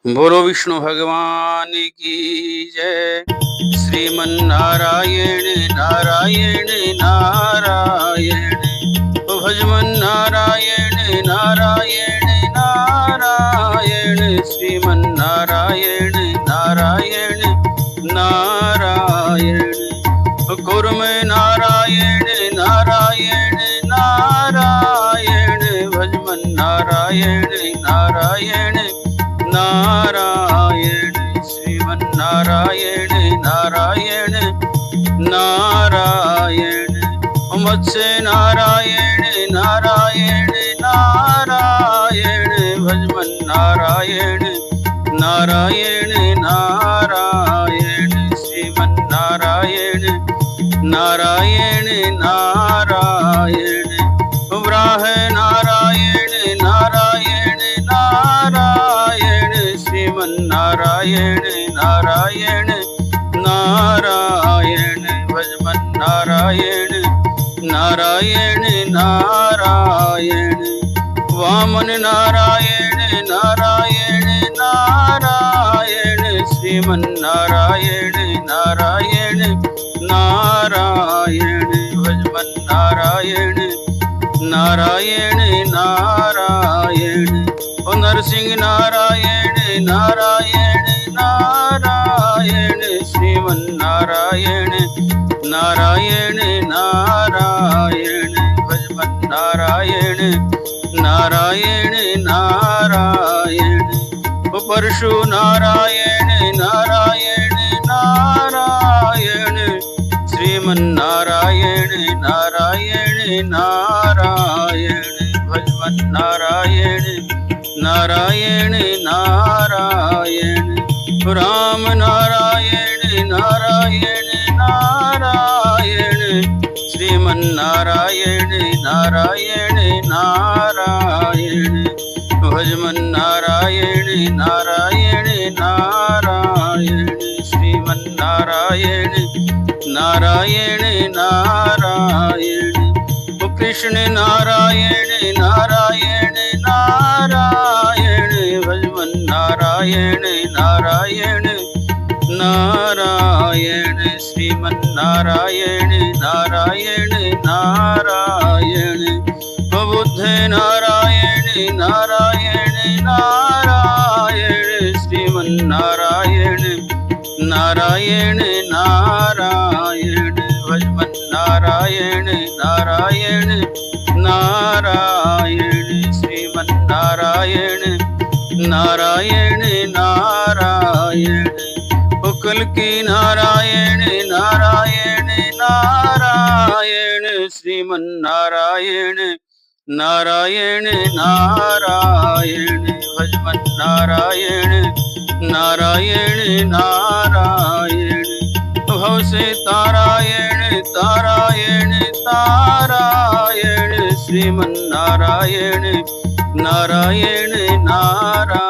बोलो विष्णु भगवान की जय। श्रीमन नारायण नारायण नारायण, भजमन नारायण नारायण नारायण, श्रीमन नारायण नारायण नारायण, कुर्म नारायण नारायण नारायण, भजमन नारायण नारायण नारायण, श्रीमन नारायण नारायण नारायण, मत्स्य नारायण नारायण नारायण, भजमन नारायण नारायण नारायण, श्रीमन नारायण नारायण नारायण, ब्राह नारायण नारायण नारायण, श्रीमन नारायण नारायण नारायण, भजमन नारायण नारायण नारायण, वामन नारायण नारायण नारायण, श्रीमन नारायण नारायण नारायण, भजमन नारायण नारायण नारायण, नरसिंह नारायण नारायण नारायण, श्रीमन नारायण नारायण नारायण, भजमन नारायण नारायण नारायण, परशु नारायण नारायण नारायण, श्रीमन नारायण नारायण नारायण, भजमन नारायण नारायण नारायण, राम नारायण नारायण नारायण, श्रीमन नारायण नारायण नारायण, भजमन नारायण नारायण नारायण, श्रीमन नारायण नारायण नारायण, कृष्ण नारायण नारायण नारायण, भजमन नारायण नारायण नारायण, श्रीमन नारायण नारायण नारायण, बुद्ध नारायण नारायण नारायण, श्रीमन नारायण नारायण नारायण, भजमन नारायण नारायण नारायण, श्रीमन नारायण नारायण नारायण, कल्की नारायण नारायण नारायण, श्रीमन नारायण नारायण नारायण, भजमन नारायण नारायण नारायण, भव से तारायण तारायण तारायण, श्रीमन नारायण नारायण नारायण।